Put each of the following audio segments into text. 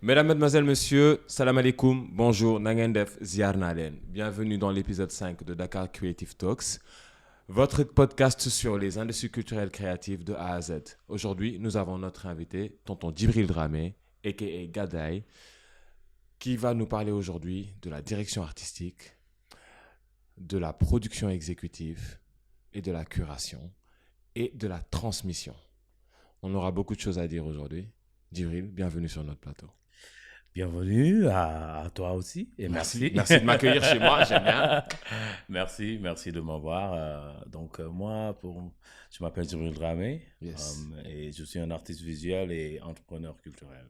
Mesdames, Mademoiselles, Messieurs, salam alaikum, bonjour, nangendef, ziar nalen. Bienvenue dans l'épisode 5 de Dakar Creative Talks, votre podcast sur les industries culturelles créatives de A à Z. Aujourd'hui, nous avons notre invité, tonton Djibril Dramé, a.k.a. Gadaye, qui va nous parler aujourd'hui de la direction artistique, de la production exécutive et de la curation et de la transmission. On aura beaucoup de choses à dire aujourd'hui. Djibril, bienvenue sur notre plateau. Bienvenue à toi aussi et merci. Merci de m'accueillir chez moi, j'aime bien. Merci de m'avoir. Je m'appelle Djibril Dramé et je suis un artiste visuel et entrepreneur culturel.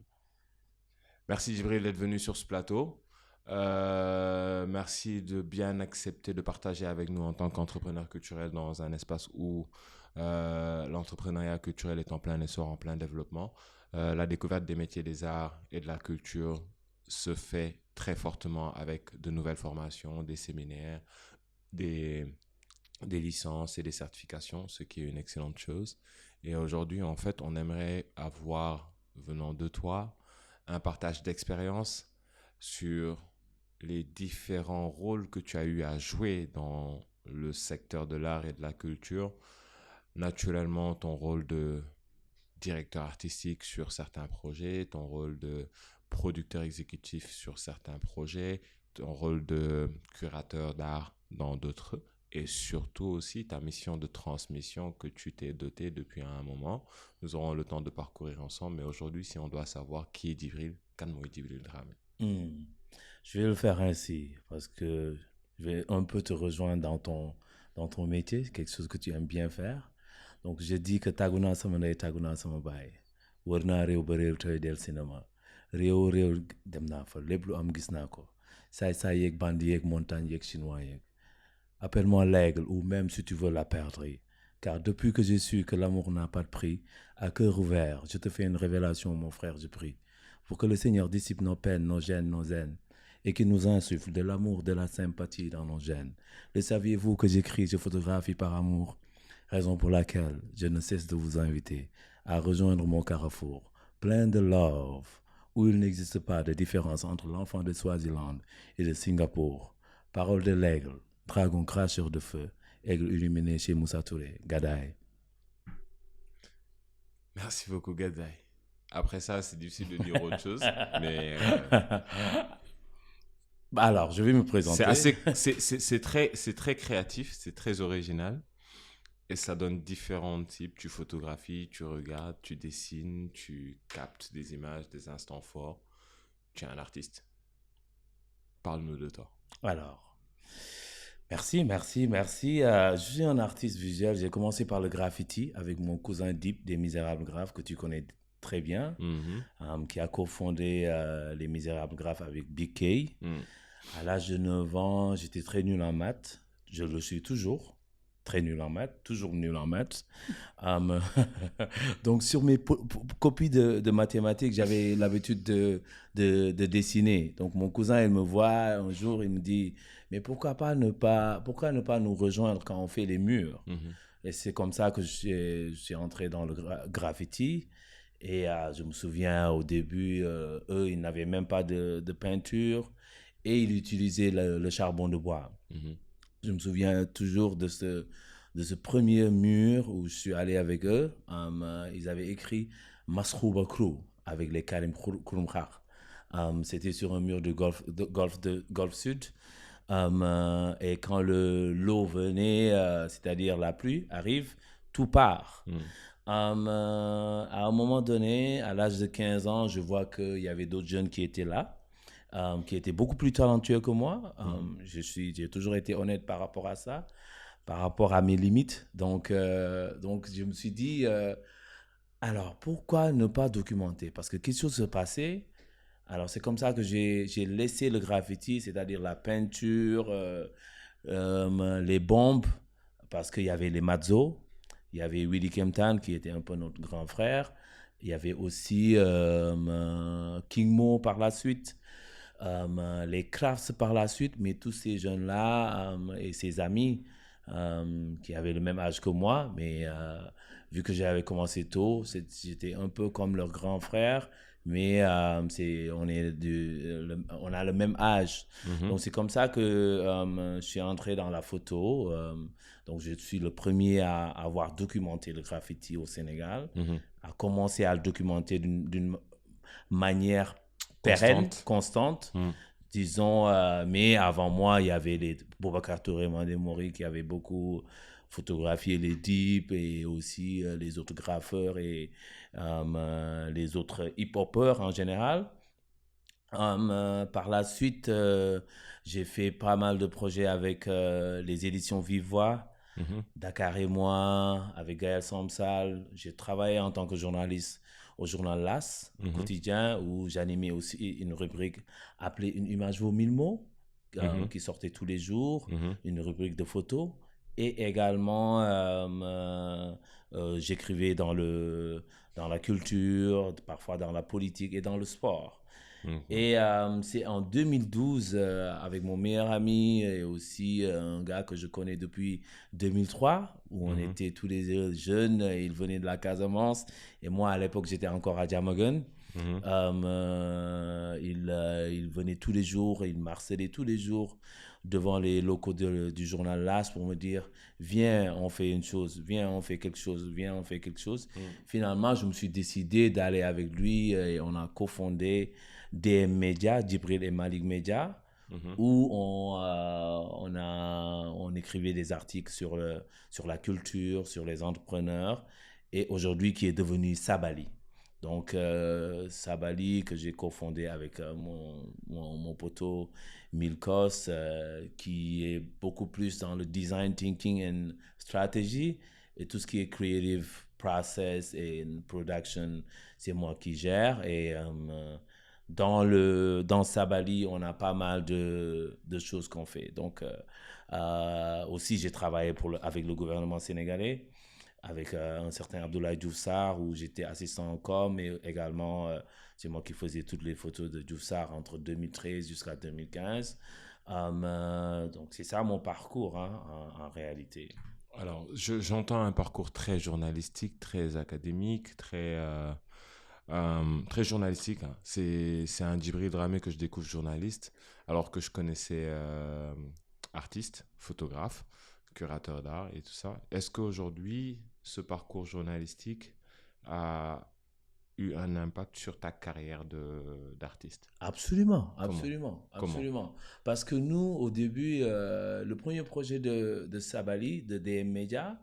Merci Djibril d'être venu sur ce plateau. Merci de bien accepter de partager avec nous en tant qu'entrepreneur culturel dans un espace où l'entrepreneuriat culturel est en plein essor, en plein développement. La découverte des métiers des arts et de la culture se fait très fortement avec de nouvelles formations, des séminaires, des licences et des certifications, ce qui est une excellente chose. Et aujourd'hui, en fait, on aimerait avoir, venant de toi, un partage d'expérience sur les différents rôles que tu as eu à jouer dans le secteur de l'art et de la culture. Naturellement, ton rôle de directeur artistique sur certains projets, ton rôle de producteur exécutif sur certains projets, ton rôle de curateur d'art dans d'autres, et surtout aussi ta mission de transmission que tu t'es doté depuis un moment. Nous aurons le temps de parcourir ensemble, mais aujourd'hui, si on doit savoir qui est Djibril, kan mooy Djibril Dramé. Je vais le faire ainsi parce que je vais un peu te rejoindre dans ton métier, quelque chose que tu aimes bien faire. Donc, je dis que taguna sama ndey taguna sama baay wër naa réew ba réew tey del cinéma réew dem naa fa lépp lu am gis naa ko saay yeeg bandi yeeg montagne yeeg chinois yeeg appelle-moi l'aigle ou même si tu veux la perdrix car depuis que j'ai su que l'amour n'a pas de prix à cœur ouvert je te fais une révélation mon frère je prie pour que le Seigneur dissipe nos peines, nos gênes, nos haines et qu'il nous insuffle de l'amour, de la sympathie dans nos gènes. Le saviez-vous que j'écris, je photographie par amour? Raison pour laquelle je ne cesse de vous inviter à rejoindre mon carrefour, plein de love, où il n'existe pas de différence entre l'enfant de Swaziland et de Singapour. Parole de l'aigle, dragon cracheur de feu, aigle illuminé chez Moussa Touré, Gadaye. Merci beaucoup, Gadaye. Après ça, c'est difficile de dire autre chose, mais... Alors, je vais me présenter. C'est très créatif, c'est très original. Et ça donne différents types. Tu photographies, tu regardes, tu dessines, tu captes des images, des instants forts. Tu es un artiste. Parle-nous de toi. Alors, merci. Je suis un artiste visuel. J'ai commencé par le graffiti avec mon cousin Deep des Misérables Graphes que tu connais très bien, qui a cofondé les Misérables Graphes avec Big K. À l'âge de 9 ans, j'étais très nul en maths. Je le suis toujours. Très nul en maths, toujours nul en maths. Donc, sur mes copies de mathématiques, j'avais l'habitude de dessiner. Donc, mon cousin, il me voit un jour, il me dit, mais pourquoi ne pas nous rejoindre quand on fait les murs? Et c'est comme ça que je suis entré dans le graffiti. Et je me souviens, au début, eux, ils n'avaient même pas de peinture et ils utilisaient le charbon de bois. Je me souviens toujours de ce premier mur où je suis allé avec eux. Ils avaient écrit Masrouba Crew avec les Karim Kouroumkhar. C'était sur un mur de Golfe Sud. Et quand l'eau venait, c'est-à-dire la pluie arrive, tout part. À un moment donné, à l'âge de 15 ans, je vois qu'il y avait d'autres jeunes qui étaient là. Qui était beaucoup plus talentueux que moi. J'ai toujours été honnête par rapport à ça, par rapport à mes limites. Donc je me suis dit, alors pourquoi ne pas documenter? Parce que quelque chose se passait. Alors c'est comme ça que j'ai laissé le graffiti, c'est-à-dire la peinture, les bombes, parce qu'il y avait les Mazzo, il y avait Willy Kempton qui était un peu notre grand frère, il y avait aussi King Mo par la suite. Les Crafts par la suite, mais tous ces jeunes-là et ses amis qui avaient le même âge que moi, mais vu que j'avais commencé tôt, j'étais un peu comme leur grand frère mais on a le même âge. Donc, c'est comme ça que je suis entré dans la photo. Donc, je suis le premier à avoir documenté le graffiti au Sénégal, à commencer à le documenter d'une manière pérenne, constante. Disons, mais avant moi, il y avait les Boubacar Touré, Mandé Mori qui avaient beaucoup photographié les Deep et aussi les autres graffeurs et les autres hip-hoppers en général. Par la suite, j'ai fait pas mal de projets avec les éditions Vivois, Dakar et moi, avec Gaël Samsal. J'ai travaillé en tant que journaliste au journal L'As, quotidien, où j'animais aussi une rubrique appelée Une image vaut 1000 mots, qui sortait tous les jours, une rubrique de photos. Et également, j'écrivais dans la culture, parfois dans la politique et dans le sport. Et c'est en 2012, avec mon meilleur ami et aussi un gars que je connais depuis 2003, où on était tous les deux jeunes, il venait de la Casamance, et moi à l'époque j'étais encore à Diamaguène. Il venait tous les jours, il m'harcelait tous les jours devant les locaux du journal L'As pour me dire viens on fait une chose, viens on fait quelque chose, viens on fait quelque chose. Finalement je me suis décidé d'aller avec lui et on a cofondé DM Media, Djibril et Malik Media, où on écrivait des articles sur la culture, sur les entrepreneurs, et aujourd'hui qui est devenu Sabali. Donc, Sabali, que j'ai cofondé avec mon poteau Milkos, qui est beaucoup plus dans le design thinking and strategy, et tout ce qui est creative process et production, c'est moi qui gère. Et dans Sabali, on a pas mal de choses qu'on fait. Donc, aussi, j'ai travaillé avec le gouvernement sénégalais, avec un certain Abdoulaye Diouf Sarr, où j'étais assistant en com, et également, c'est moi qui faisais toutes les photos de Diouf Sarr entre 2013 jusqu'à 2015. Donc, c'est ça mon parcours, hein, en réalité. Alors, j'entends un parcours très journalistique, très académique, très journalistique. Hein. C'est un Djibril Dramé que je découvre journaliste, alors que je connaissais artiste, photographe, curateur d'art et tout ça. Est-ce qu'aujourd'hui, ce parcours journalistique a eu un impact sur ta carrière d'artiste? Absolument, Comment? absolument, Comment? absolument. Parce que nous, au début, le premier projet de Sabali, de DM Media,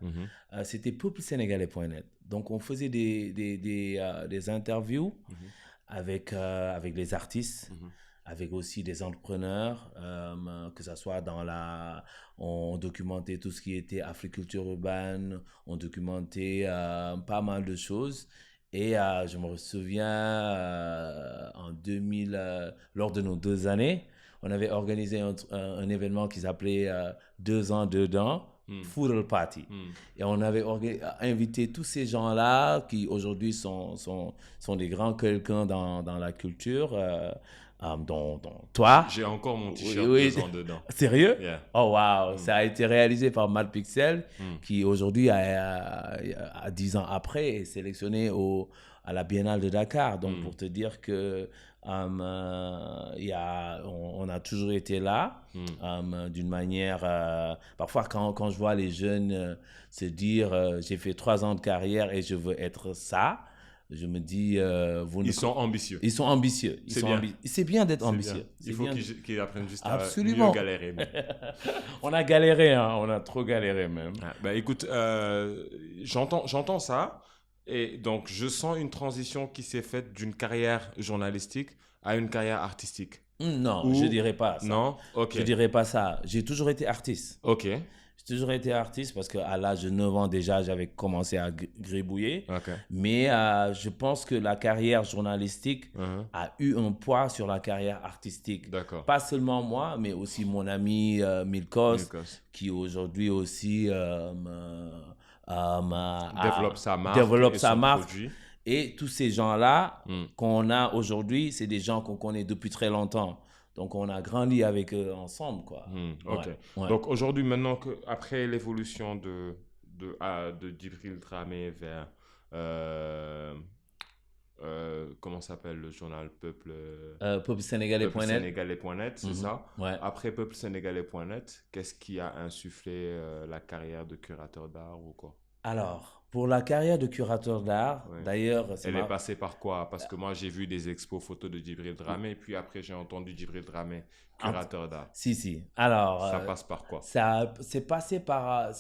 c'était peuple-sénégalais.net. Donc, on faisait des interviews avec les artistes, avec aussi des entrepreneurs, que ce soit on documentait tout ce qui était africulture urbaine, on documentait pas mal de choses. Et je me souviens, en 2000, lors de nos 2 années, on avait organisé un événement qui s'appelait 2 ans dedans, Foodle Party. Et on avait invité tous ces gens-là qui aujourd'hui sont des grands quelqu'un dans la culture, dont toi. J'ai encore mon t-shirt Oui, 2 ans dedans. Sérieux? Yeah. Oh wow, ça a été réalisé par Matt Pixel, qui aujourd'hui, à 10 ans après, est sélectionné à la Biennale de Dakar. Donc, pour te dire que on a toujours été là, d'une manière... parfois, quand je vois les jeunes se dire j'ai fait 3 ans de carrière et je veux être ça, je me dis... Ils sont ambitieux. Ils sont ambitieux. C'est bien d'être ambitieux. Il faut qu'ils apprennent juste Absolument. à mieux galérer. On a galéré, hein. On a trop galéré même. Ah, bah écoute, j'entends ça. Et donc, je sens une transition qui s'est faite d'une carrière journalistique à une carrière artistique. Non, je dirais pas ça. Non? Ok. Je dirais pas ça. J'ai toujours été artiste. Ok. J'ai toujours été artiste parce qu'à l'âge de 9 ans déjà, j'avais commencé à gribouiller. Ok. Mais je pense que la carrière journalistique a eu un poids sur la carrière artistique. D'accord. Pas seulement moi, mais aussi mon ami Milkos, qui aujourd'hui aussi développe sa marque. Produit. Et tous ces gens-là qu'on a aujourd'hui, c'est des gens qu'on connaît depuis très longtemps. Donc, on a grandi avec eux ensemble, quoi. Ok. Ouais. Donc, aujourd'hui, maintenant après l'évolution de Djibril Dramé vers comment s'appelle le journal Peuple-sénégalais.net. Sénégalais.net, c'est ça. Ouais. Après Peuple-sénégalais.net, qu'est-ce qui a insufflé la carrière de curateur d'art ou quoi? Alors, pour la carrière de curateur d'art, Ouais. d'ailleurs, c'est Elle est ma... passée par quoi? Parce que moi, j'ai vu des expos photos de Djibril Dramé, puis après, j'ai entendu Djibril Dramé, Ent- curateur d'art. Si, si. Alors, Ça passe par quoi? ça c'est passé par,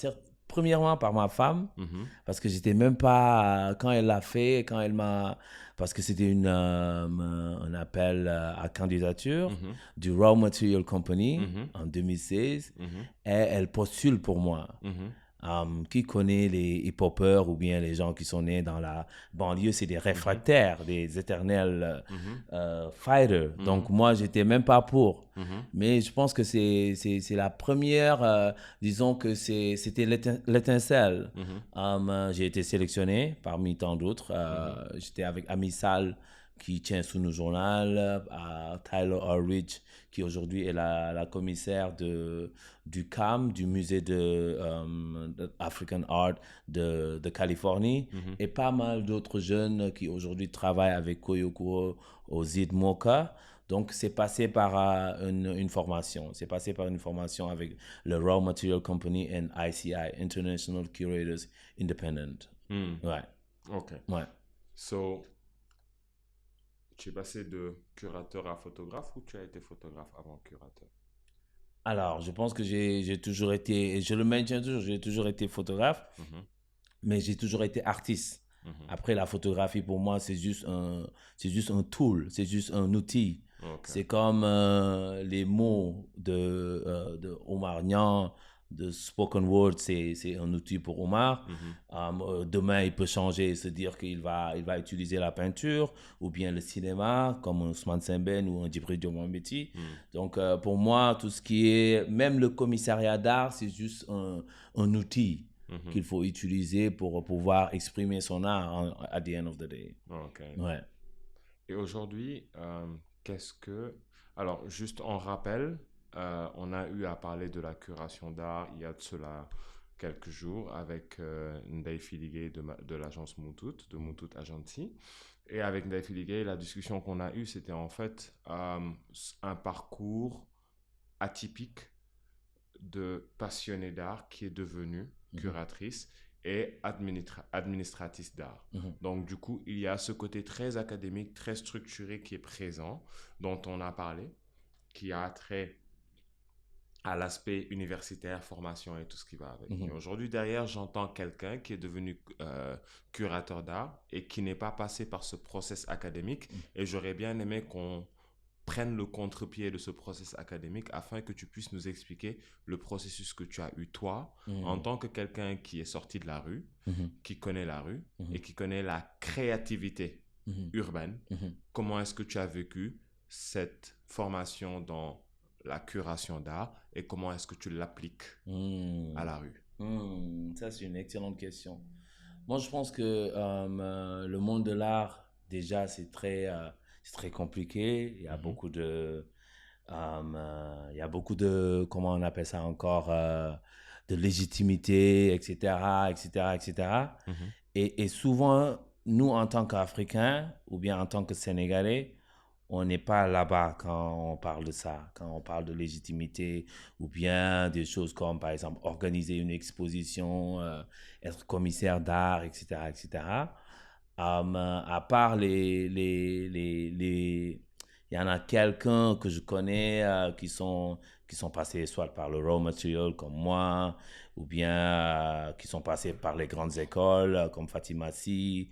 premièrement par ma femme, Mhm, parce que j'étais même pas, quand elle l'a fait, quand elle m'a, parce que c'était un appel à candidature mhm, du Raw Material Company mhm, en 2016, mhm, et elle postule pour moi. mhm, Qui connaît les hip-hoppers ou bien les gens qui sont nés dans la banlieue, c'est des mhm, réfractaires, des éternels mhm, fighters. Donc mhm, moi, j'étais même pas pour. mhm, Mais je pense que c'est la première, disons que c'était l'étincelle. mhm, J'ai été sélectionné parmi tant d'autres. mhm, J'étais avec Ami Sall qui tient sous nos journal, Tyler Ulrich qui aujourd'hui est la commissaire du CAM, du musée de African Art de Californie, mhm. et pas mal d'autres jeunes qui aujourd'hui travaillent avec Koyoko au ZID Mocha. Donc, c'est passé par une formation. C'est passé par une formation avec le Raw Material Company et ICI, International Curators Independent. Hmm. Ouais, Ok. ouais. So, tu es passé de curateur à photographe ou tu as été photographe avant curateur? Alors, je pense que j'ai toujours été, et je le maintiens toujours, j'ai toujours été photographe, Mhm, mais j'ai toujours été artiste. mhm. Après, la photographie, pour moi, c'est juste un tool, c'est juste un outil. Ok. C'est comme les mots de Omar Niang, de spoken word, c'est un outil pour Omar. Mhm, Demain, il peut changer et se dire il va utiliser la peinture ou bien le cinéma, comme un Ousmane Sembène ou un Djibril Diomambéty. mhm, Donc, pour moi, tout ce qui est, même le commissariat d'art, c'est juste un outil mhm. qu'il faut utiliser pour pouvoir exprimer son art at the end of the day. Ok. Ouais. Et aujourd'hui, qu'est-ce que... Alors, juste en rappel, on a eu à parler de la curation d'art il y a de cela quelques jours avec Ndaye Filigé de l'agence Moutout, de Moutout Agency. Et avec Ndaye Filigé, la discussion qu'on a eue, c'était en fait un parcours atypique de passionnée d'art qui est devenue Mhm. curatrice et administratrice d'art. Mhm. Donc, du coup, il y a ce côté très académique, très structuré qui est présent, dont on a parlé, qui a trait à l'aspect universitaire, formation et tout ce qui va avec. Mais Mhm. aujourd'hui, derrière, j'entends quelqu'un qui est devenu curateur d'art et qui n'est pas passé par ce process académique. Et j'aurais bien aimé qu'on prenne le contre-pied de ce process académique afin que tu puisses nous expliquer le processus que tu as eu toi en Mhm. tant que quelqu'un qui est sorti de la rue, Mhm. qui connaît la rue Mhm. et qui connaît la créativité Mhm. urbaine. Mhm. Comment est-ce que tu as vécu cette formation dans la curation d'art et comment est-ce que tu l'appliques à Mhm. la rue? Ça, c'est une excellente question. Moi, je pense que le monde de l'art, déjà, c'est très compliqué. Mhm, Il y a beaucoup de, comment on appelle ça encore, de légitimité, etc., etc., etc. mhm, Et souvent, nous, en tant qu'Africains, ou bien en tant que Sénégalais, on n'est pas là-bas quand on parle de ça, quand on parle de légitimité, ou bien des choses comme, par exemple, organiser une exposition, être commissaire d'art, etc., etc. À part il y en a quelqu'un que je connais qui sont passés soit par le raw material comme moi, ou bien qui sont passés par les grandes écoles comme Fatima Si,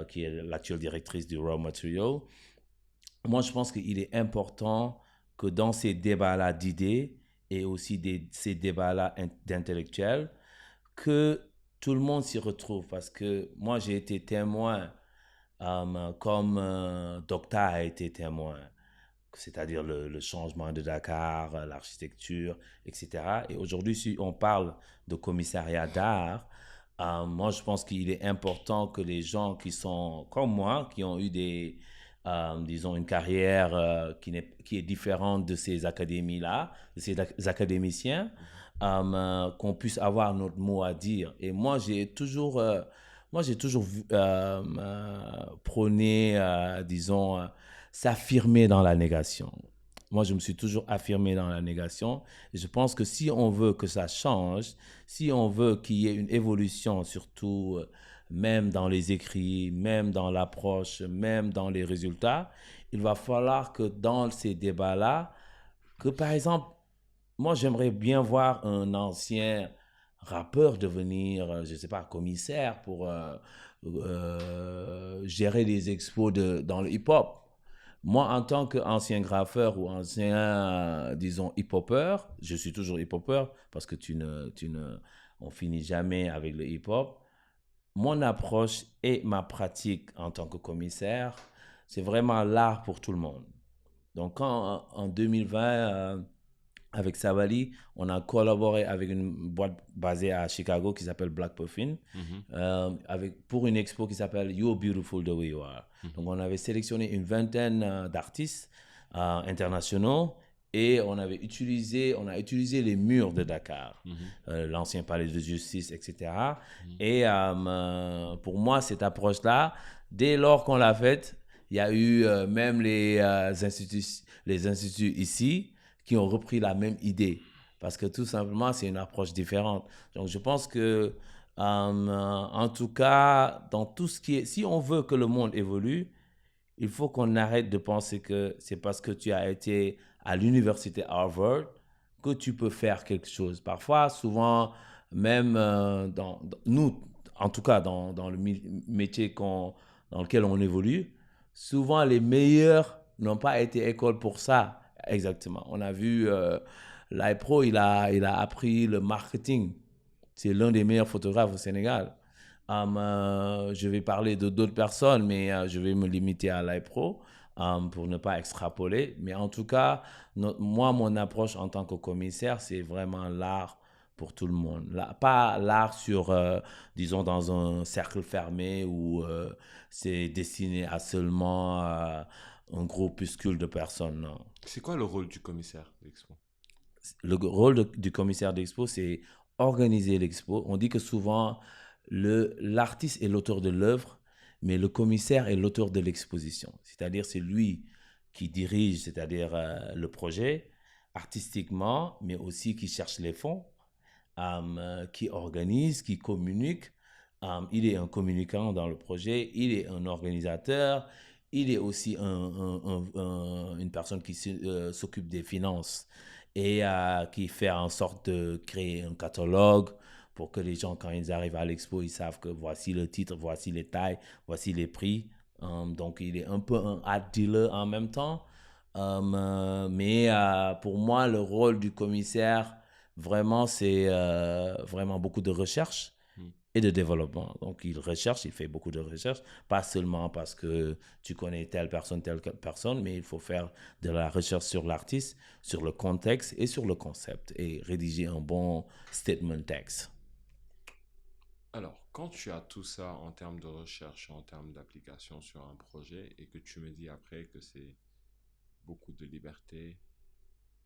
qui est l'actuelle directrice du raw material. Moi, je pense qu'il est important que dans ces débats-là d'idées et aussi ces débats-là d'intellectuels, que tout le monde s'y retrouve. Parce que moi, j'ai été témoin, comme Docta a été témoin, c'est-à-dire le changement de Dakar, l'architecture, etc. Et aujourd'hui, si on parle de commissariat d'art, moi, je pense qu'il est important que les gens qui sont comme moi, qui ont eu disons, une carrière qui est différente de ces académies-là, de ces académiciens, mhm, qu'on puisse avoir notre mot à dire. Et moi, j'ai toujours Moi, j'ai toujours prôné, disons, s'affirmer dans la négation. Moi, je me suis toujours affirmé dans la négation. Et je pense que si on veut que ça change, si on veut qu'il y ait une évolution, surtout même dans les écrits, même dans l'approche, même dans les résultats, il va falloir que dans ces débats-là, que par exemple, moi, j'aimerais bien voir un ancien rappeur devenir, je ne sais pas, commissaire pour gérer les expos dans le hip-hop. Moi, en tant qu'ancien graffeur ou ancien, disons, hip-hopper, je suis toujours hip-hopper parce que on finit jamais avec le hip-hop. Mon approche et ma pratique en tant que commissaire, c'est vraiment l'art pour tout le monde. Donc, quand en 2020, avec Savali, on a collaboré avec une boîte basée à Chicago qui s'appelle Black Puffin, pour une expo qui s'appelle You're Beautiful the Way You Are. Donc, on avait sélectionné une vingtaine d'artistes internationaux et on a utilisé les murs de Dakar, l'ancien palais de justice, etc. Et pour moi, cette approche-là, dès lors qu'on l'a faite, il y a eu même les instituts ici qui ont repris la même idée. Parce que tout simplement, c'est une approche différente. Donc, je pense que, en tout cas, dans tout ce qui est... Si on veut que le monde évolue, il faut qu'on arrête de penser que c'est parce que tu as été à l'université Harvard que tu peux faire quelque chose. Parfois, souvent, même nous, en tout cas, dans le métier dans lequel on évolue, souvent les meilleurs n'ont pas été école pour ça. Exactement. On a vu l'IPRO, il a appris le marketing. C'est l'un des meilleurs photographes au Sénégal. Je vais parler de d'autres personnes, mais je vais me limiter à l'IPRO pour ne pas extrapoler. Mais en tout cas, moi, mon approche en tant que commissaire, c'est vraiment l'art pour tout le monde. Pas l'art disons, dans un cercle fermé où c'est destiné à seulement un groupuscule de personnes. Non. C'est quoi le rôle du commissaire d'expo? Le rôle du commissaire d'expo, c'est organiser l'expo. On dit que souvent, l'artiste est l'auteur de l'œuvre, mais le commissaire est l'auteur de l'exposition. C'est-à-dire, c'est lui qui dirige, c'est-à-dire le projet artistiquement, mais aussi qui cherche les fonds, qui organise, qui communique. Il est un communicant dans le projet, il est un organisateur, il est aussi une personne qui s'occupe des finances et qui fait en sorte de créer un catalogue pour que les gens, quand ils arrivent à l'expo, ils savent que voici le titre, voici les tailles, voici les prix. Donc, il est un peu un art dealer en même temps. Mais pour moi, le rôle du commissaire, vraiment, c'est vraiment beaucoup de recherche et de développement. Donc, il recherche, il fait beaucoup de recherche, pas seulement parce que tu connais telle personne, mais il faut faire de la recherche sur l'artiste, sur le contexte et sur le concept et rédiger un bon statement text. Alors, quand tu as tout ça en termes de recherche, en termes d'application sur un projet et que tu me dis après que c'est beaucoup de liberté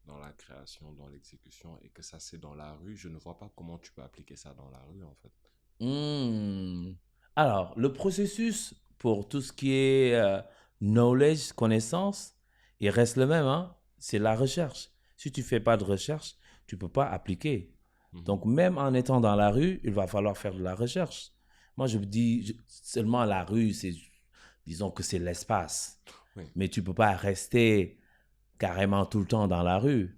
dans la création, dans l'exécution et que ça c'est dans la rue, je ne vois pas comment tu peux appliquer ça dans la rue en fait. Alors, le processus pour tout ce qui est knowledge, connaissance, il reste le même, hein? C'est la recherche. Si tu fais pas de recherche, tu peux pas appliquer. Donc, même en étant dans la rue, il va falloir faire de la recherche. Moi, je dis seulement la rue, disons que c'est l'espace. Oui. Mais tu peux pas rester carrément tout le temps dans la rue.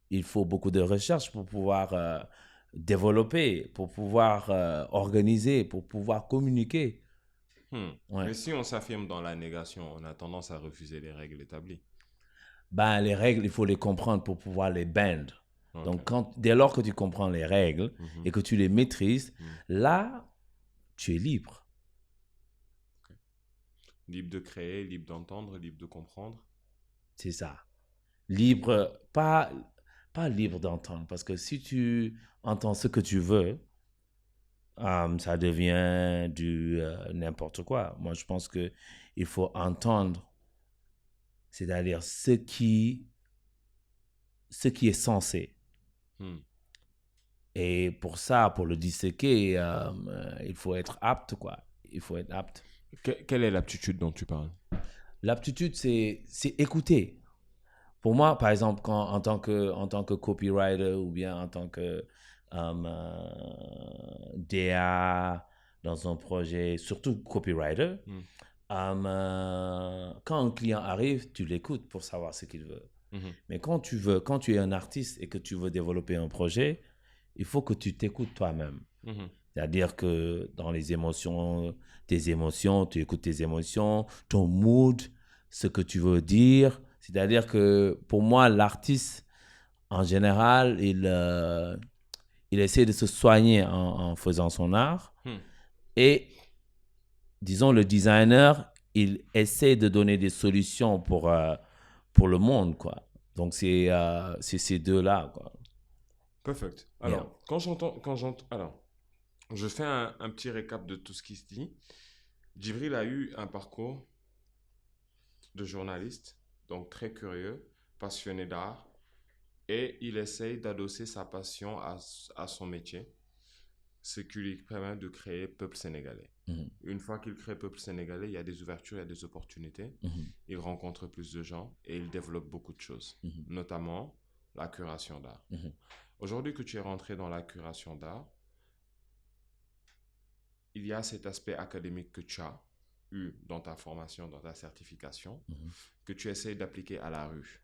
Il faut beaucoup de recherche pour pouvoir développer, pour pouvoir organiser, pour pouvoir communiquer. Ouais. Mais si on s'affirme dans la négation, on a tendance à refuser les règles établies. Ben, les règles, il faut les comprendre pour pouvoir les bend. Okay. Donc, dès lors que tu comprends les règles et que tu les maîtrises, là, tu es libre. Okay. Libre de créer, libre d'entendre, libre de comprendre. C'est ça. Libre, pas libre d'entendre, parce que si tu entends ce que tu veux, ça devient du n'importe quoi. Moi, je pense que il faut entendre, c'est-à-dire ce qui est censé. Et pour ça, pour le disséquer, il faut être apte, quoi. il faut être apte. Quelle est l'aptitude dont tu parles? L'aptitude, c'est écouter. Pour moi, par exemple, en tant que copywriter ou bien en tant que DA dans un projet, surtout copywriter, quand un client arrive, tu l'écoutes pour savoir ce qu'il veut. Mais quand tu es un artiste et que tu veux développer un projet, il faut que tu t'écoutes toi-même. C'est-à-dire que dans tes émotions, tu écoutes tes émotions, ton mood, ce que tu veux dire. C'est-à-dire que pour moi, l'artiste, en général, il essaie de se soigner en faisant son art. Et, disons, le designer, il essaie de donner des solutions pour le monde, quoi. Donc, c'est ces deux-là, quoi. Perfect. Alors, alors, je fais un petit récap de tout ce qui se dit. Djibril a eu un parcours de journaliste, donc très curieux, passionné d'art, et il essaye d'adosser sa passion à son métier, ce qui lui permet de créer Peuple Sénégalais. Une fois qu'il crée Peuple Sénégalais, il y a des ouvertures, il y a des opportunités. Il rencontre plus de gens et il développe beaucoup de choses, notamment la curation d'art. Aujourd'hui que tu es rentré dans la curation d'art, il y a cet aspect académique que tu as eu dans ta formation, dans ta certification, que tu essayes d'appliquer à la rue.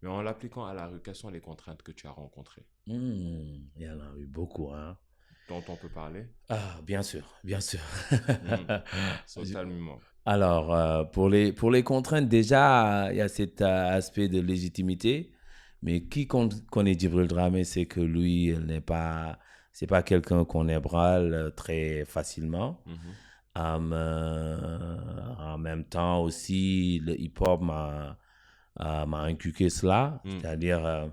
Mais en l'appliquant à la rue, quelles sont les contraintes que tu as rencontrées? Il y en a eu beaucoup, hein. Dont on peut parler? Ah, bien sûr, bien sûr. Totalement. Alors, pour les contraintes, déjà, il y a cet aspect de légitimité. Mais qui connaît Djibril Dramé, c'est que lui, c'est pas quelqu'un qu'on ébranle très facilement. En même temps aussi, le hip-hop m'a inculqué cela, c'est-à-dire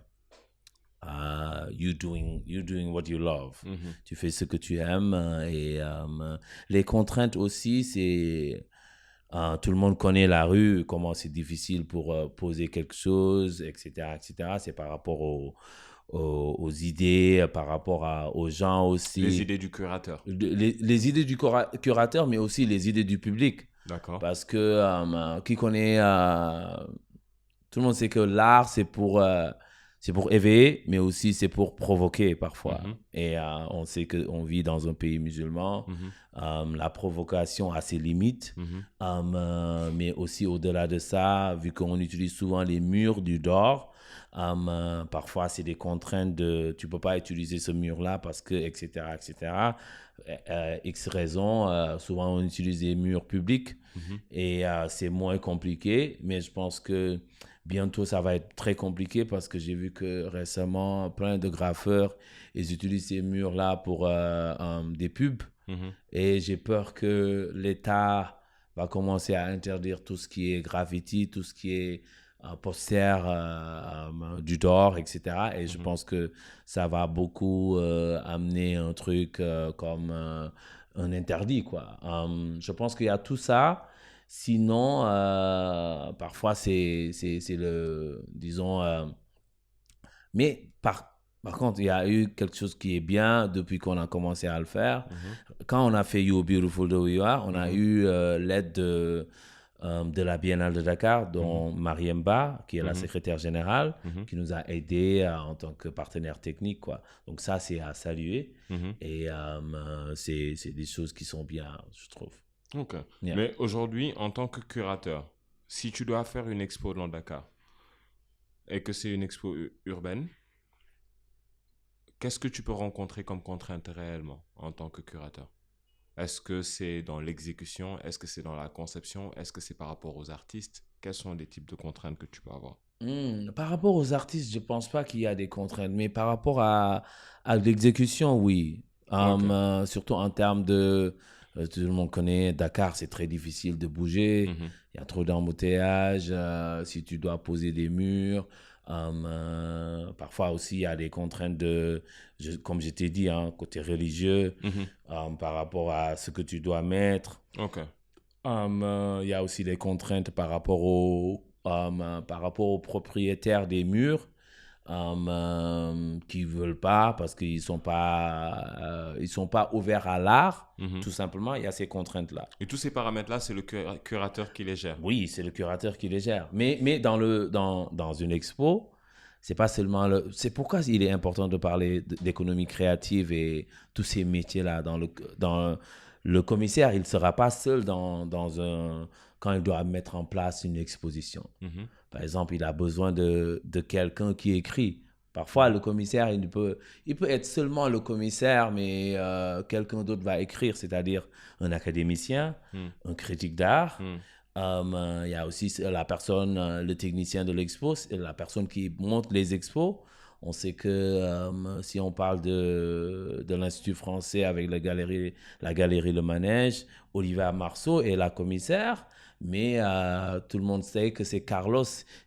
you doing what you love. Tu fais ce que tu aimes. Et les contraintes aussi, c'est tout le monde connaît la rue, comment c'est difficile pour poser quelque chose, etc., etc. C'est par rapport aux idées, par rapport aux gens aussi. Les idées du curateur. Les idées du curateur, mais aussi les idées du public. D'accord. Parce que qui connaît... tout le monde sait que l'art, c'est pour éveiller, mais aussi c'est pour provoquer parfois. Et on sait qu'on vit dans un pays musulman. La provocation a ses limites. Mais aussi au-delà de ça, vu qu'on utilise souvent les murs du Dor, parfois c'est des contraintes de tu peux pas utiliser ce mur-là parce que, etc., etc. X raisons. Souvent on utilise des murs publics et c'est moins compliqué. Mais je pense que bientôt, ça va être très compliqué parce que j'ai vu que récemment, plein de graffeurs, ils utilisent ces murs-là pour des pubs. Et j'ai peur que l'État va commencer à interdire tout ce qui est graffiti, tout ce qui est poster du Dor, etc. Et je pense que ça va beaucoup amener un truc comme un interdit, quoi. Je pense qu'il y a tout ça. Sinon, parfois, c'est le... Disons... mais par contre, il y a eu quelque chose qui est bien depuis qu'on a commencé à le faire. Quand on a fait You Beautiful The Way You Are, on a eu l'aide de la Biennale de Dakar, dont Mariemba, qui est la secrétaire générale, qui nous a aidés en tant que partenaire technique, quoi. Donc ça, c'est à saluer. Et c'est des choses qui sont bien, je trouve. Ok. Yeah. Mais aujourd'hui, en tant que curateur, si tu dois faire une expo dans Dakar et que c'est une expo urbaine, qu'est-ce que tu peux rencontrer comme contrainte réellement en tant que curateur? Est-ce que c'est dans l'exécution? Est-ce que c'est dans la conception? Est-ce que c'est par rapport aux artistes? Quels sont les types de contraintes que tu peux avoir? Par rapport aux artistes, je ne pense pas qu'il y a des contraintes, mais par rapport à l'exécution, oui. Surtout en termes de... tout le monde connaît Dakar, c'est très difficile de bouger. Il y a trop d'embouteillages. Si tu dois poser des murs, parfois aussi il y a des contraintes comme je t'ai dit, côté religieux, par rapport à ce que tu dois mettre. Il y a aussi des contraintes par rapport aux propriétaires des murs. qui veulent pas parce qu'ils sont pas ouverts à l'art, tout simplement. Il y a ces contraintes-là. Et tous ces paramètres-là, c'est le curateur qui les gère. Oui, c'est le curateur qui les gère. Mais dans une expo, c'est pas seulement c'est pourquoi il est important de parler d'économie créative et tous ces métiers-là. Dans le commissaire, il ne sera pas seul quand il doit mettre en place une exposition. Par exemple, il a besoin de quelqu'un qui écrit. Parfois, le commissaire, il peut être seulement le commissaire, mais quelqu'un d'autre va écrire, c'est-à-dire un académicien, un critique d'art. Il y a aussi la personne, le technicien de l'expo, la personne qui monte les expos. On sait que si on parle de l'Institut français avec la galerie Le Manège, Olivier Marceau est la commissaire, mais tout le monde sait que c'est Carlos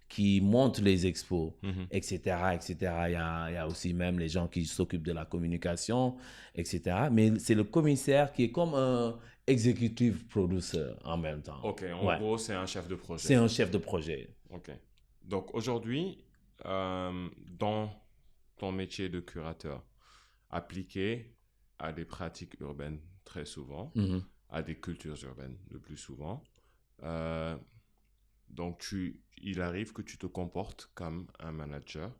qui monte les expos, etc., etc. Il y a aussi même les gens qui s'occupent de la communication, etc. Mais c'est le commissaire qui est comme un executive producer en même temps. Ok, en gros, c'est un chef de projet. C'est un chef de projet. Ok. Donc aujourd'hui, dans ton métier de curateur, appliqué à des pratiques urbaines très souvent, à des cultures urbaines le plus souvent, donc il arrive que tu te comportes comme un manager,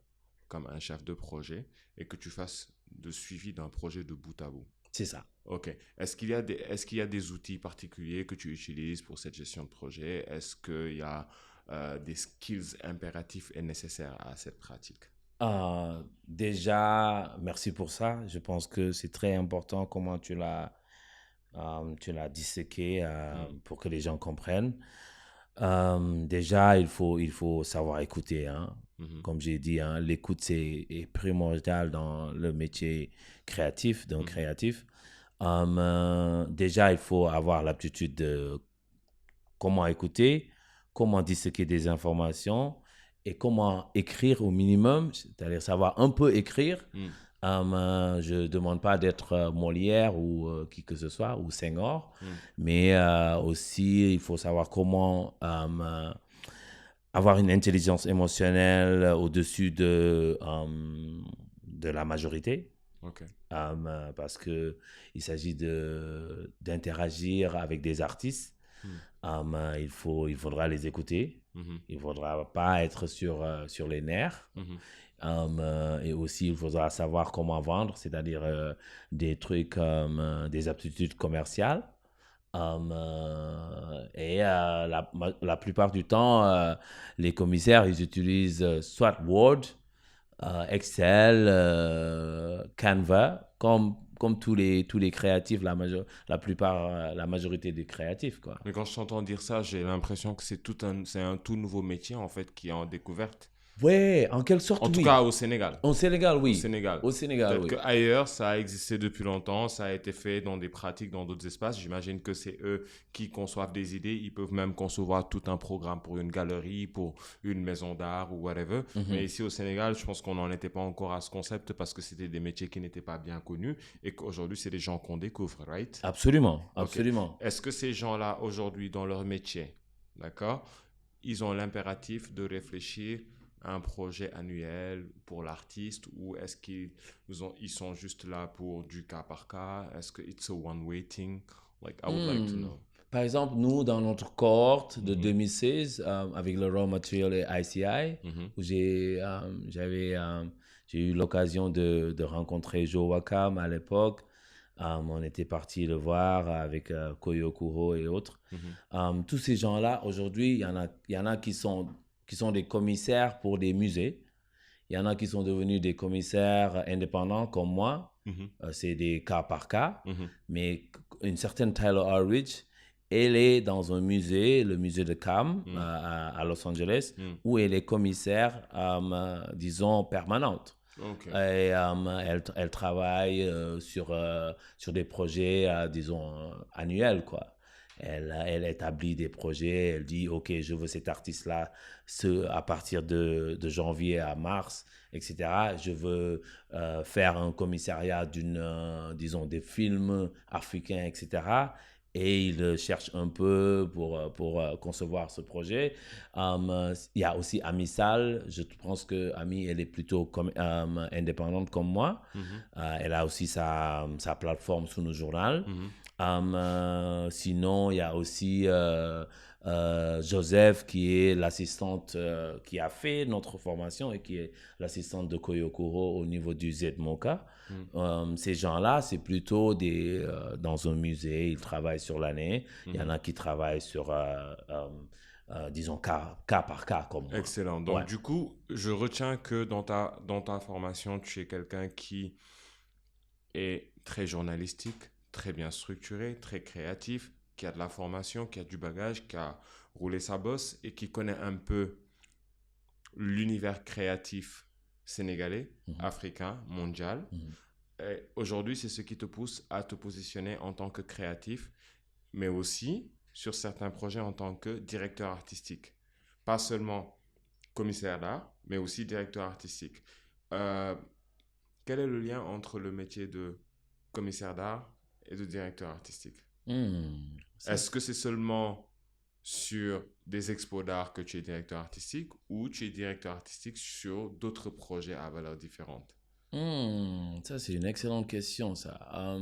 comme un chef de projet, et que tu fasses le suivi d'un projet de bout à bout. C'est ça. Ok. Est-ce qu'il y a des outils particuliers que tu utilises pour cette gestion de projet? Est-ce qu'il y a des skills impératifs et nécessaires à cette pratique? Déjà, merci pour ça. Je pense que c'est très important comment tu l'as disséqué pour que les gens comprennent. Déjà, il faut savoir écouter. Hein. Comme j'ai dit, hein, l'écoute est primordial dans le métier créatif, d'un créatif. Déjà, il faut avoir l'aptitude de comment écouter, comment disséquer des informations et comment écrire au minimum, c'est-à-dire savoir un peu écrire. Je ne demande pas d'être Molière ou qui que ce soit, ou Senghor, mais aussi il faut savoir comment avoir une intelligence émotionnelle au-dessus de la majorité. Ok. Parce qu'il s'agit d'interagir avec des artistes. Il faudra les écouter. Il ne faudra pas être sur les nerfs. Et aussi, il faudra savoir comment vendre, c'est-à-dire des trucs comme des aptitudes commerciales. Et la plupart du temps, les commissaires, ils utilisent soit Word, Excel, Canva, comme tous les créatifs, la majorité des créatifs, quoi. Mais quand je t'entends dire ça, j'ai l'impression que c'est un tout nouveau métier en fait qui est en découverte. Ouais, en quelque sorte, En tout cas, au Sénégal. Au Sénégal, oui. Au Sénégal, oui. Peut-être qu'ailleurs, ça a existé depuis longtemps, ça a été fait dans des pratiques, dans d'autres espaces. J'imagine que c'est eux qui conçoivent des idées. Ils peuvent même concevoir tout un programme pour une galerie, pour une maison d'art ou whatever. Mais ici, au Sénégal, je pense qu'on n'en était pas encore à ce concept parce que c'était des métiers qui n'étaient pas bien connus et qu'aujourd'hui, c'est des gens qu'on découvre, right? Absolument, absolument. Okay. Est-ce que ces gens-là, aujourd'hui, dans leur métier, d'accord, ils ont l'impératif de réfléchir un projet annuel pour l'artiste ou est-ce qu'ils sont juste là pour du cas par cas? Est-ce que it's a one-way thing? Like, I would like to know. Par exemple, nous, dans notre cohorte de 2016, avec le Raw Material et ICI, où j'ai eu l'occasion de rencontrer Joe Wakam à l'époque. On était parti le voir avec Koyo Kuro et autres. Tous ces gens-là, aujourd'hui, il y en a qui sont des commissaires pour des musées. Il y en a qui sont devenus des commissaires indépendants comme moi. C'est des cas par cas. Mais une certaine Tyler Harwich, elle est dans un musée, le musée de Cam à Los Angeles, où elle est commissaire, disons, permanente. Okay. Et elle travaille sur des projets, disons, annuels, quoi. Elle établit des projets, elle dit, OK, je veux cet artiste-là à partir de janvier à mars, etc. Je veux faire un commissariat disons, des films africains, etc. et il cherche un peu pour concevoir ce projet. Il y a aussi Ami Sall. Je pense que Ami, elle est plutôt indépendante comme moi. Elle a aussi sa plateforme sous nos journaux. Sinon, il y a aussi Joseph, qui est l'assistante qui a fait notre formation et qui est l'assistante de Koyokuro au niveau du ZMOCA. Ces gens-là, c'est plutôt dans un musée, ils travaillent sur l'année. Il y en a qui travaillent sur, disons, cas par cas, comme moi. Excellent. Donc, Ouais. du coup, je retiens que dans ta formation, tu es quelqu'un qui est très journalistique, très bien structuré, très créatif, qui a de la formation, qui a du bagage, qui a roulé sa bosse et qui connaît un peu l'univers créatif sénégalais, africain, mondial. Et aujourd'hui, c'est ce qui te pousse à te positionner en tant que créatif, mais aussi sur certains projets en tant que directeur artistique. Pas seulement commissaire d'art, mais aussi directeur artistique. Euh, Quel est le lien entre le métier de commissaire d'art et de directeur artistique? Est-ce que c'est seulement sur des expos d'art que tu es directeur artistique ou tu es directeur artistique sur d'autres projets à valeur différente? Ça, c'est une excellente question, ça.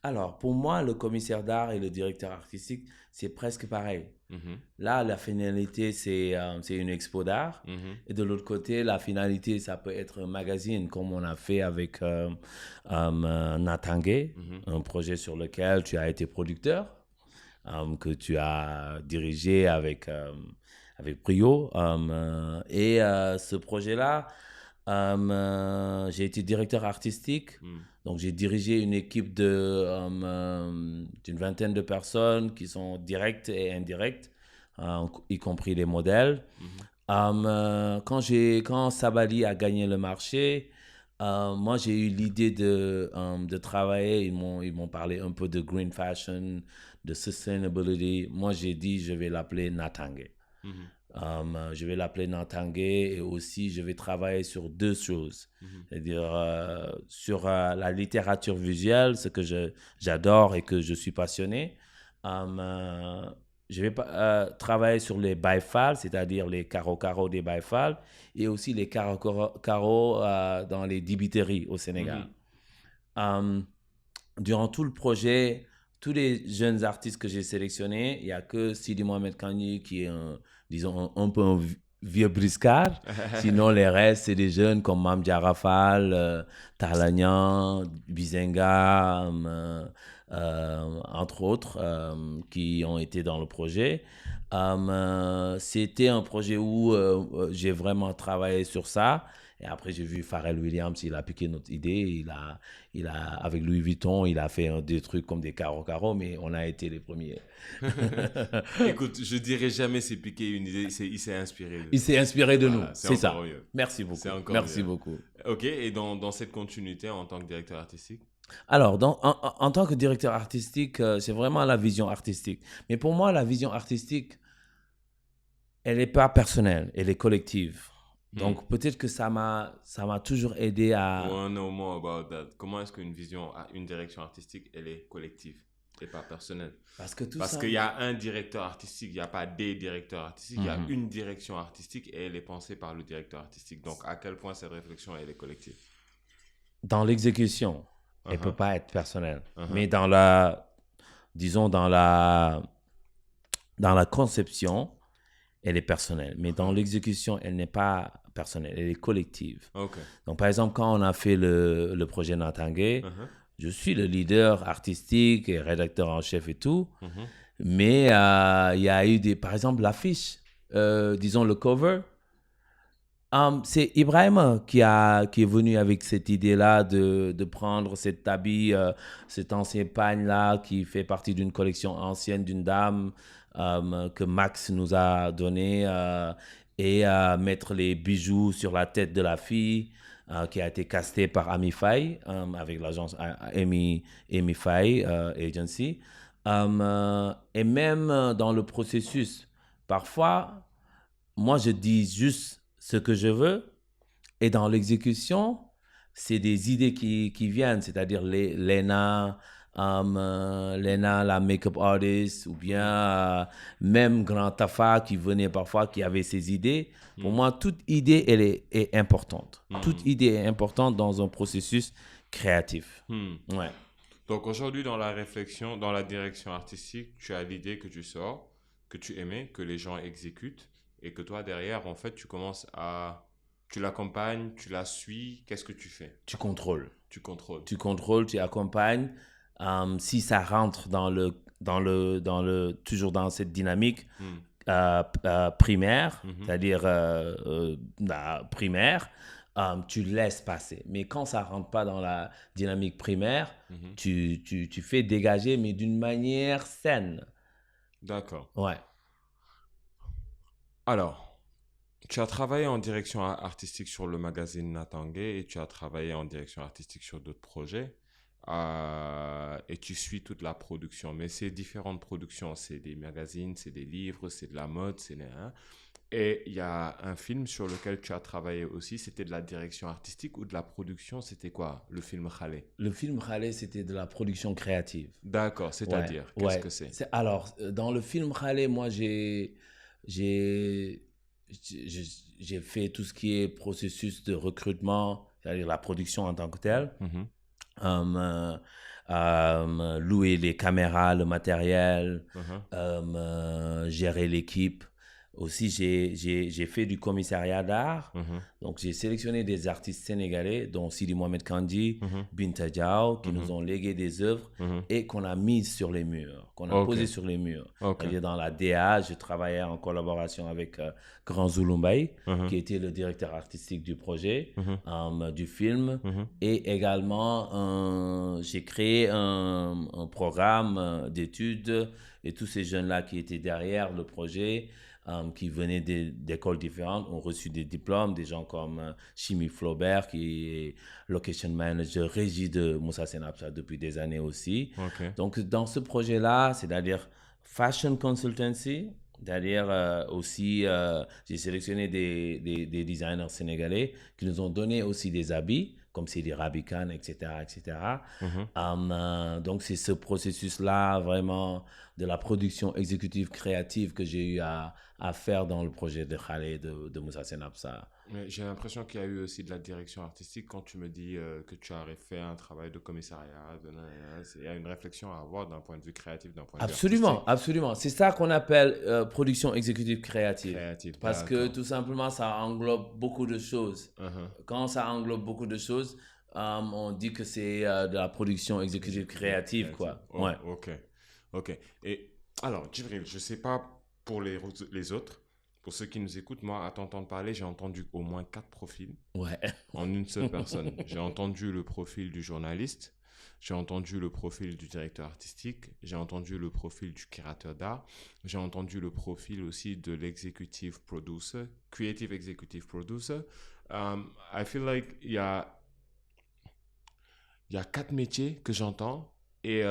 Alors, pour moi, le commissaire d'art et le directeur artistique, c'est presque pareil. Là, la finalité, c'est une expo d'art. Et de l'autre côté, la finalité, ça peut être un magazine, comme on a fait avec Natangé, un projet sur lequel tu as été producteur, que tu as dirigé avec brio. Et ce projet-là, j'ai été directeur artistique, donc j'ai dirigé une équipe d'une vingtaine de personnes qui sont directes et indirectes, y compris les modèles. Quand Sabali a gagné le marché, moi j'ai eu l'idée de travailler. Ils m'ont parlé un peu de green fashion, de sustainability. Moi j'ai dit je vais l'appeler Natangé. Je vais l'appeler Natangé et aussi je vais travailler sur deux choses. C'est-à-dire sur la littérature visuelle, ce que j'adore et que je suis passionné. Je vais travailler sur les baïfals, c'est-à-dire les carreaux des baïfals et aussi les carreaux dans les dibiteries au Sénégal. Durant tout le projet, tous les jeunes artistes que j'ai sélectionnés, il n'y a que Sidi Mohamed Kani qui est disons, un peu un vieux briscard. Sinon, les restes, c'est des jeunes comme Mam Diarafal, Talagnan, Bizenga, entre autres, qui ont été dans le projet. C'était un projet où j'ai vraiment travaillé sur ça. Et après, j'ai vu Pharrell Williams, il a piqué notre idée. Avec Louis Vuitton, il a fait des trucs comme des carreaux, mais on a été les premiers. Écoute, je dirais jamais c'est piqué une idée, il s'est inspiré de nous. Il s'est inspiré de Voilà, nous, c'est ça. Mieux. Merci beaucoup. C'est encore Merci mieux. beaucoup. Ok, et dans cette continuité en tant que directeur artistique? Alors, en tant que directeur artistique, c'est vraiment la vision artistique. Mais pour moi, la vision artistique, elle n'est pas personnelle, elle est collective. Donc, peut-être que ça m'a toujours aidé à... I want to know more about that. Comment est-ce qu'une vision, une direction artistique, elle est collective et pas personnelle? Parce qu'il y a un directeur artistique, il n'y a pas des directeurs artistiques, il y a une direction artistique et elle est pensée par le directeur artistique. Donc, à quel point cette réflexion, elle est collective? Dans l'exécution, elle ne peut pas être personnelle. Mais dans la conception, elle est personnelle. Mais dans l'exécution, elle n'est pas personnelle, elle est collective. Okay. Donc, par exemple, quand on a fait le projet Natangé, je suis le leader artistique et rédacteur en chef et tout. Mais il y a eu par exemple, l'affiche, disons le cover. C'est Ibrahim qui est venu avec cette idée-là de prendre cet habit, cet ancien pagne-là qui fait partie d'une collection ancienne d'une dame que Max nous a donné et mettre les bijoux sur la tête de la fille qui a été castée par Ami Faye avec l'agence Ami Faye Agency. Et même dans le processus, parfois, moi je dis juste ce que je veux et dans l'exécution, c'est des idées qui viennent, c'est-à-dire Lena, Lena, la make-up artist, ou bien même Grand Tafa qui venait parfois, qui avait ses idées. Pour moi, toute idée, elle est importante. Toute idée est importante dans un processus créatif. Ouais. Donc aujourd'hui, dans la réflexion, dans la direction artistique, tu as l'idée que tu sors, que tu aimais, que les gens exécutent, et que toi, derrière, en fait, tu commences à... Tu l'accompagnes, tu la suis, qu'est-ce que tu fais? Tu contrôles. Tu contrôles. Tu contrôles, tu accompagnes. Si ça rentre toujours dans cette dynamique primaire, c'est-à-dire primaire, tu laisses passer. Mais quand ça rentre pas dans la dynamique primaire, tu fais dégager, mais d'une manière saine. D'accord. Ouais. Alors, tu as travaillé en direction artistique sur le magazine Natangé et tu as travaillé en direction artistique sur d'autres projets. Et tu suis toute la production. Mais c'est différentes productions. C'est des magazines, c'est des livres, c'est de la mode, c'est... Hein. Et il y a un film sur lequel tu as travaillé aussi. C'était de la direction artistique ou de la production? C'était quoi, le film Khalé? Le film Khalé, c'était de la production créative. D'accord, c'est-à-dire, qu'est-ce que c'est? Alors, dans le film Khalé, moi, j'ai fait tout ce qui est processus de recrutement, c'est-à-dire la production en tant que telle. Louer les caméras, le matériel, gérer l'équipe. Aussi, j'ai fait du commissariat d'art. Donc, j'ai sélectionné des artistes sénégalais, dont Sidi Mohamed Kandji, Binta Diaw, qui nous ont légué des œuvres et qu'on a mises sur les murs, qu'on a posées sur les murs. C'est-à-dire dans la DA, je travaillais en collaboration avec Grand Zulumbaï, qui était le directeur artistique du projet, du film. Et également, j'ai créé un programme d'études et tous ces jeunes-là qui étaient derrière le projet, qui venaient d'écoles différentes, ont reçu des diplômes, des gens comme Chimi Flaubert, qui est location manager, régie de Moussa Senapsa depuis des années aussi. Donc, dans ce projet-là, c'est-à-dire fashion consultancy, c'est-à-dire aussi, j'ai sélectionné des designers sénégalais qui nous ont donné aussi des habits, comme c'est des Rabican, etc., etc. Donc, c'est ce processus-là, vraiment, de la production exécutive créative que j'ai eu à faire dans le projet de Khalé de Moussa Senapsa. Mais j'ai l'impression qu'il y a eu aussi de la direction artistique quand tu me dis que tu as fait un travail de commissariat. Il y a une réflexion à avoir d'un point de vue créatif, d'un point de vue artistique. Absolument. C'est ça qu'on appelle production exécutive créative. Parce que tout simplement, ça englobe beaucoup de choses. Quand ça englobe beaucoup de choses, on dit que c'est de la production exécutive créative, quoi. Oh, ouais. Ok. Et alors, Djibril, je ne sais pas pour les autres. Pour ceux qui nous écoutent, moi, à t'entendre parler, j'ai entendu au moins 4 profils en une seule personne. J'ai entendu le profil du journaliste, j'ai entendu le profil du directeur artistique, j'ai entendu le profil du créateur d'art, j'ai entendu le profil aussi de l'executive producer, creative executive producer. I feel like il y a 4 métiers que j'entends et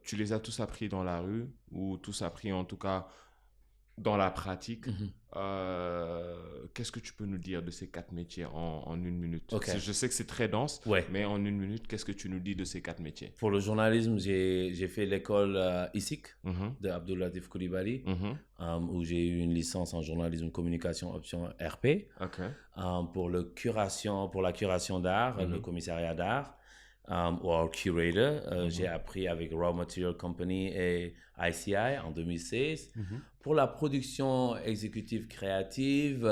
tu les as tous appris dans la rue ou tous appris en tout cas dans la pratique. Qu'est-ce que tu peux nous dire de ces 4 métiers en une minute? Je sais que c'est très dense, mais en une minute, qu'est-ce que tu nous dis de ces 4 métiers? Pour le journalisme, j'ai fait l'école ISIC de Abdoulatif Coulibaly, où j'ai eu une licence en journalisme communication option RP. Pour la curation d'art, le commissariat d'art, ou curator, j'ai appris avec Raw Material Company et ICI en 2016. Pour la production exécutive créative,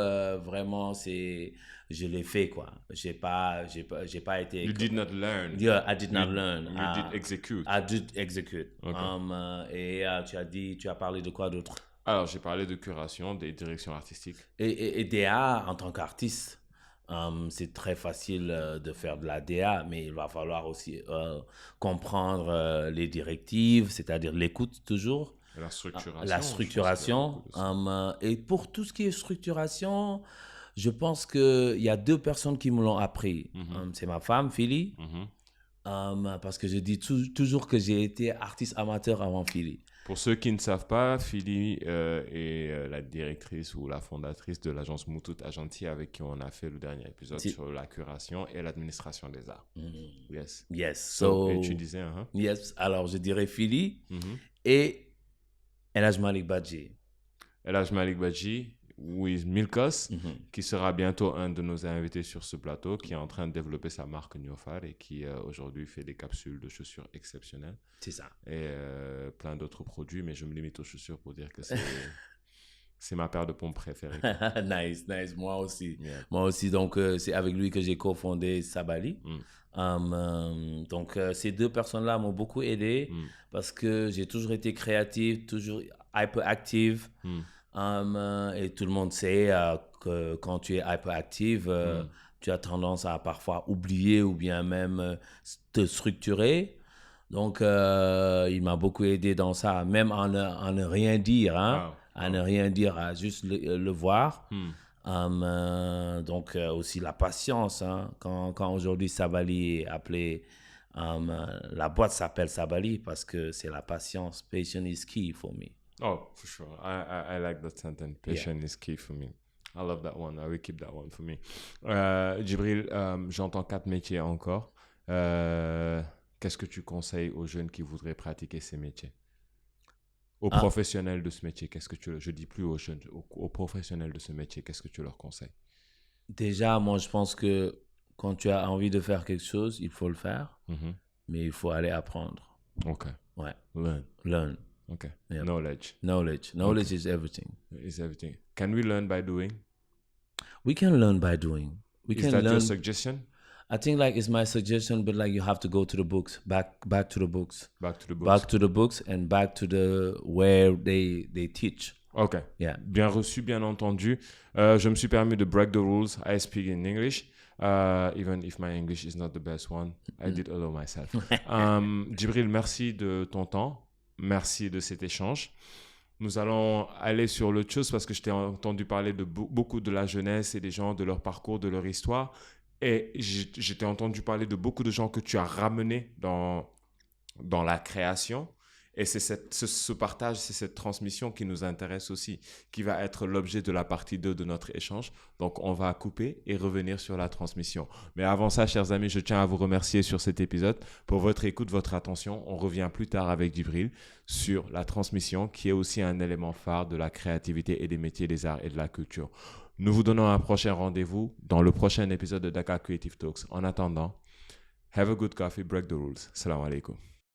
vraiment, je l'ai fait, quoi. J'ai pas été... You did not learn. Yeah, I did not learn. You did execute. I did execute. Et tu as parlé de quoi d'autre? Alors, j'ai parlé de curation, des directions artistiques. Et DA en tant qu'artiste. C'est très facile de faire de la DA, mais il va falloir aussi comprendre les directives, c'est-à-dire l'écoute toujours. La structuration. Et pour tout ce qui est structuration, je pense qu'il y a 2 personnes qui me l'ont appris. C'est ma femme, Philly, parce que je dis toujours que j'ai été artiste amateur avant Philly. Pour ceux qui ne savent pas, Philly est la directrice ou la fondatrice de l'agence Moutout Agenti avec qui on a fait le dernier épisode sur la curation et l'administration des arts. Yes. Yes. Et tu disais, Yes. Alors, je dirais Philly et El Hadj Malick Badji. El Hadj Malick Badji, with Milkos, qui sera bientôt un de nos invités sur ce plateau, qui est en train de développer sa marque Niofar et qui aujourd'hui fait des capsules de chaussures exceptionnelles. C'est ça. Et plein d'autres produits, mais je me limite aux chaussures pour dire que c'est ma paire de pompes préférée. Nice. Moi aussi. Yeah. Moi aussi. Donc, c'est avec lui que j'ai cofondé Sabali. Donc, ces deux personnes-là m'ont beaucoup aidé parce que j'ai toujours été créatif, toujours hyperactive. Et tout le monde sait que quand tu es hyperactive, tu as tendance à parfois oublier ou bien même te structurer. Donc, il m'a beaucoup aidé dans ça, même à ne rien dire, à ne rien dire, à juste le voir. Donc, aussi la patience. Quand aujourd'hui Sabali est appelé, la boîte s'appelle Sabali parce que c'est la patience. Patience is key for me. Oh, for sure. I like that sentence. Patience is key for me. I love that one. I will keep that one for me. Djibril, j'entends 4 métiers encore. Qu'est-ce que tu conseilles aux jeunes qui voudraient pratiquer ces métiers? Aux professionnels de ce métier, je dis plus aux jeunes, aux professionnels de ce métier, qu'est-ce que tu leur conseilles? Déjà, moi, je pense que quand tu as envie de faire quelque chose, il faut le faire, mais il faut aller apprendre. Okay. Ouais. Learn. Okay. Yep. Knowledge okay. Is everything. Is everything. Can we learn by doing? We can learn by doing. Is that your suggestion? I think it's my suggestion, but you have to go to the books, back to the books. Back to the books. Back to the books and back to where they teach. Okay. Yeah. Bien reçu, bien entendu. Je me suis permis de break the rules. I speak in English. Even if my English is not the best one, I did allow myself. Djibril, merci de ton temps. Merci de cet échange. Nous allons aller sur l'autre chose parce que je t'ai entendu parler de beaucoup de la jeunesse et des gens, de leur parcours, de leur histoire. Et je t'ai entendu parler de beaucoup de gens que tu as ramenés dans la création. Et c'est ce partage, c'est cette transmission qui nous intéresse aussi, qui va être l'objet de la partie 2 de notre échange. Donc, on va couper et revenir sur la transmission. Mais avant ça, chers amis, je tiens à vous remercier sur cet épisode pour votre écoute, votre attention. On revient plus tard avec Djibril sur la transmission, qui est aussi un élément phare de la créativité et des métiers des arts et de la culture. Nous vous donnons un prochain rendez-vous dans le prochain épisode de Dakar Creative Talks. En attendant, have a good coffee, break the rules. Salam alaikum.